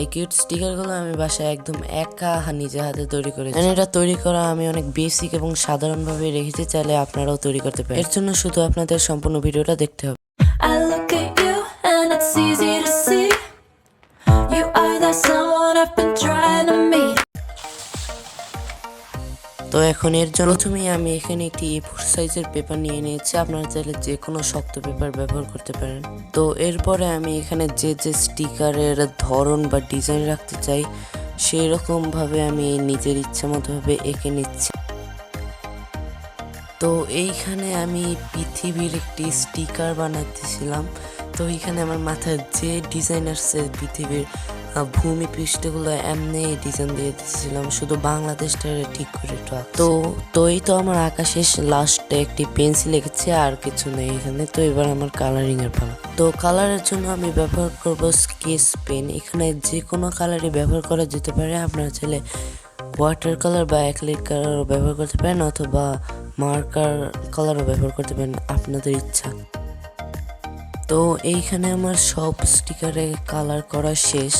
এই কিউট স্টিকারগুলো আমি বাসায় একদম একা নিজে হাতে তৈরি করেছি। এটা তৈরি করা আমি অনেক বেসিক এবং সাধারণভাবে রেখেছি, চাইলে আপনারাও তৈরি করতে পারেন। এর জন্য শুধু আপনাদের সম্পূর্ণ ভিডিওটা দেখতে হবে। I look at you and it's easy to see you are that someone I've been trying to meet. তো এখন এর জন্য প্রথমেই আমি এখানে একটি A4 সাইজের পেপার নিয়ে নিয়েছি। আপনারা চাইলে যে কোনো শক্ত পেপার ব্যবহার করতে পারেন। তো এরপরে আমি এখানে যে যে স্টিকারের ধরন বা ডিজাইন রাখতে চাই সেই রকমভাবে আমি নিজের ইচ্ছা মতোভাবে এঁকে নিচ্ছি। তো এইখানে আমি পৃথিবীর একটি স্টিকার বানাতেছিলাম। তো এইখানে আমার মাথায় যে ডিজাইন আসছে পৃথিবীর ভূমি পৃষ্ঠগুলো এমনি ডিজাইন দিয়ে দিয়েছিলাম, শুধু বাংলাদেশটা ঠিক করে তো এই তো আমার আঁকা শেষ। লাস্টে একটি পেন্সিল এঁকেছি, আর কিছু নেই এখানে। তো এবার আমার কালারিং এর পালা। তো কালারের জন্য আমি ব্যবহার করব স্কেচ পেন। এখানে যে কোনো কালারই ব্যবহার করা যেতে পারে। আপনারা চাইলে ওয়াটার কালার বা অ্যাক্রিলিক কালারও ব্যবহার করতে পারেন, অথবা মার্কার কালারও ব্যবহার করতে পারেন, আপনাদের ইচ্ছা। তো এইখানে আমার সব স্টিকারে কালার করা শেষ।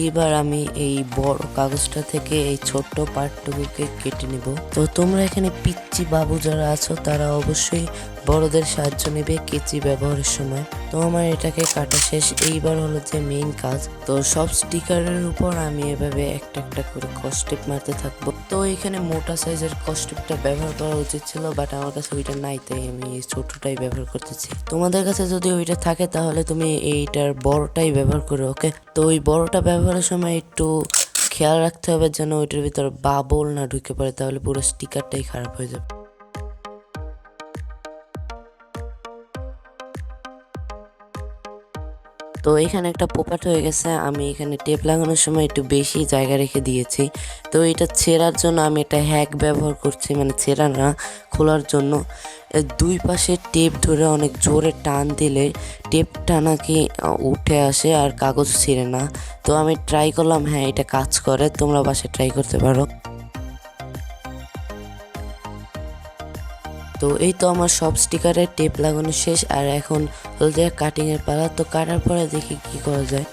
এইবার আমি এই বড় কাগজটা থেকে এই ছোট্ট পার্টটুকুকে কেটে নিব। তো তোমরা এখানে পিচ্চি বাবু যারা আছো তারা অবশ্যই বড়দের সাহায্য নেবে কেচি ব্যবহারের সময়। তো আমার এটাকে কাটা শেষ। এইবার হলো যে মেইন কাজ। তো সব স্টিকারের উপর আমি এভাবে একটা একটা করে কস্টেপ মারতে থাকবো। তো এখানে মোটা সাইজের কস্টেপটা ব্যবহার করা উচিত ছিল, বাট আমার কাছে ওইটা নাই, তাই আমি এই ছোটটাই ব্যবহার করতেছি। তোমাদের কাছে যদি ওইটা থাকে তাহলে তুমি এইটার বড়টাই ব্যবহার করো, ওকে? তো ওই বড়টা ব্যবহারের সময় একটু খেয়াল রাখতে হবে যেন ওইটার ভিতর বাবল না ঢুকে পড়ে, তাহলে পুরো স্টিকারটাই খারাপ হয়ে যাবে। তো এখানে একটা পোপাট হয়ে গেছে। আমি এখানে টেপ লাগানোর সময় একটু বেশি জায়গা রেখে দিয়েছি। তো এটা ছেঁড়ার জন্য আমি একটা হ্যাক ব্যবহার করছি, মানে ছেঁড়া না, খোলার জন্য। দুই পাশে টেপ ধরে অনেক জোরে টান দিলে টেপটা নাকি উঠে আসে আর কাগজ ছিঁড়ে না। তো আমি ট্রাই করলাম, হ্যাঁ এটা কাজ করে, তোমরা বাসায় ট্রাই করতে পারো। তো এই তো আমার সব স্টিকারে টেপ লাগানো শেষ, আর এখন হলো যে কাটিং এর পালা। তো কাটার পরে দেখি কি করা যায়।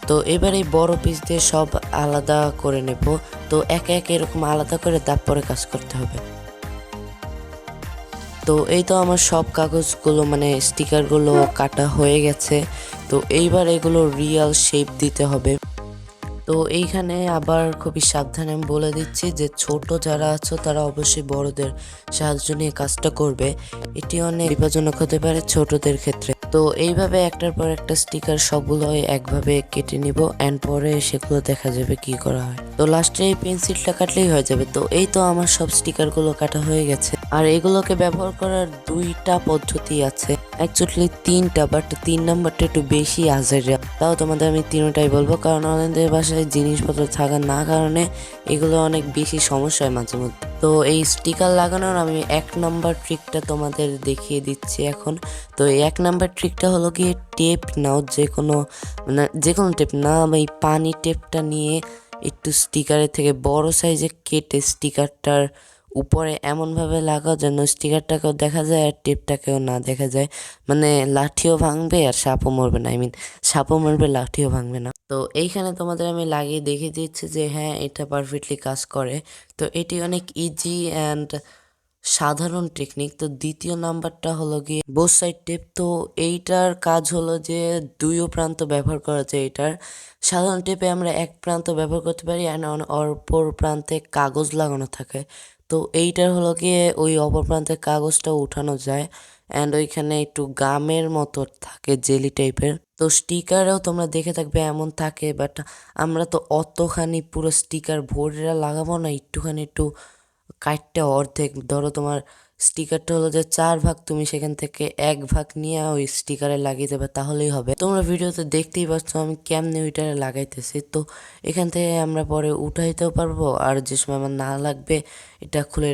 তো এবার এই বড় পিস দিয়ে সব আলাদা করে নেব। তো একে একে এরকম আলাদা করে তারপরে কাজ করতে হবে। তো এই তো আমার সব কাগজগুলো মানে স্টিকারগুলো কাটা হয়ে গেছে। তো এইবার এগুলো রিয়েল শেপ দিতে হবে। তো এইখানে আবার খুবই সাবধানে আমি বলে দিচ্ছি যে ছোট যারা আছো তারা অবশ্যই বড়দের সাহায্য নিয়ে কাজটা করবে। এটি অনেক বিপজ্জনক হতে পারে ছোটদের ক্ষেত্রে। তো এইভাবে একটার পর একটা স্টিকার সবগুলো একভাবে কেটে নিব, এন্ড পরে সেগুলো দেখা যাবে কি করা হয়। তো লাস্টে এই পেন্সিলটা কাটলেই হয়ে যাবে। তো এই তো আমার সব স্টিকারগুলো কাটা হয়ে গেছে। আর এগুলোকে ব্যবহার করার দুইটা পদ্ধতি আছে, অ্যাকচুয়ালি তিনটা, বাট 3 নাম্বারটা একটু বেশি আজেরিয়া। তাও তোমাদের আমি তিনটাই বলবো, কারণ আমাদের বাসায় জিনিসপত্র থাকার না কারণে এগুলো অনেক বেশি সমস্যা হয় মাঝে মধ্যে। তো এই স্টিকার লাগানোর আমি 1 নাম্বার ট্রিকটা তোমাদের দেখিয়ে দিচ্ছি এখন। তো এই 1 নাম্বার ট্রিকটা হলো গিয়ে টেপ নাও, যে কোনো টেপ না, এই পানি টেপটা নিয়ে একটু স্টিকারের থেকে বড় সাইজে কেটে স্টিকারটার উপরে এমনভাবে লাগাও যেন স্টিকারটাকেও দেখা যায় আর টেপটাকেও না দেখা যায়। মানে লাঠিও ভাঙবে আর সাপও মরবে না, সাপও মরবে লাঠিও ভাঙবে না। তো এইখানে তোমাদের আমি লাগিয়ে দেখিয়ে দিচ্ছি যে হ্যাঁ এটা পারফেক্টলি কাজ করে। তো এটি অনেক ইজি অ্যান্ড সাধারণ টেকনিক। তো দ্বিতীয় নাম্বারটা হলো গিয়ে বোথ সাইড টেপ। তো এইটার কাজ হলো যে দুইও প্রান্ত ব্যবহার করা যায়। এটার সাধারণ টেপে আমরা এক প্রান্ত ব্যবহার করতে পারি অ্যান্ড অপর প্রান্তে কাগজ লাগানো থাকে। তো এইটার হলো গিয়ে ওই অপর প্রান্তে কাগজটা উঠানো যায় অ্যান্ড ওইখানে একটু গামের মতো থাকে, জেলি টাইপের। তো স্টিকারেও তোমরা দেখে থাকবে এমন থাকে, বাট আমরা তো অতখানি পুরো স্টিকার ভরে লাগাবো না, একটু কাটটা অর্ধেক। ধরো তোমার স্টিকারটা হলো যে 4 ভাগ, তুমি সেখান থেকে 1 ভাগ নিয়ে ওই স্টিকারে লাগিয়ে দেবে, তাহলেই হবে। তোমরা ভিডিওতে দেখতেই পাচ্ছ আমি কেমনে ওইটা লাগাইতেছি। তো এখান থেকে আমরা পরে উঠাইতেও পারবো, আর যে সময় আমার না লাগবে এটা খুলে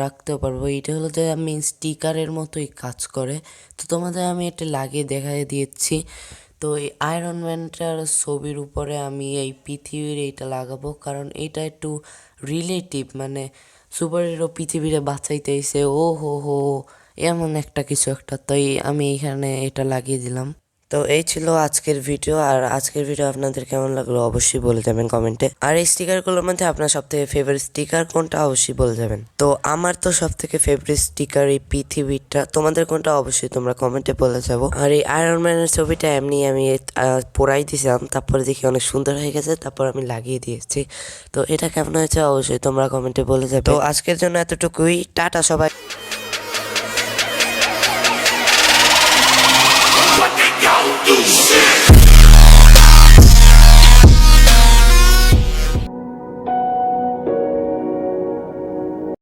রাখতেও পারবো। এটা হলো যে আমি স্টিকারের মতোই কাজ করে। তো তোমাদের আমি এটা লাগিয়ে দেখাই দিয়েছি। তো এই আয়রন ম্যানটার ছবির উপরে আমি এই পৃথিবীর এইটা লাগাবো, কারণ এটা একটু রিলেটিভ, মানে সুপার হিরো পৃথিবীরে বাঁচাইতে এসে ও হো হো এমন একটা কিছু একটা, তাই আমি এখানে এটা লাগিয়ে দিলাম। তো এই ছিল আজকের ভিডিও, আর আজকের ভিডিও আপনাদের কেমন লাগলো অবশ্যই বলে যাবেন কমেন্টে। আর এই স্টিকারগুলোর মধ্যে আপনার সব থেকে ফেভারিট স্টিকার কোনটা অবশ্যই বলে যাবেন। তো আমার তো সব থেকে ফেভারিট স্টিকার এই পৃথিবীটা, তোমাদের কোনটা অবশ্যই তোমরা কমেন্টে বলে যাবো। আর এই আয়রন ম্যানের ছবিটা এমনি আমি পোড়াই দিয়েছিলাম, তারপরে দেখি অনেক সুন্দর হয়ে গেছে, তারপর আমি লাগিয়ে দিয়েছি। তো এটা কেমন হয়েছে অবশ্যই তোমরা কমেন্টে বলে যাবে। তো আজকের জন্য এতটুকুই, টাটা সবাই।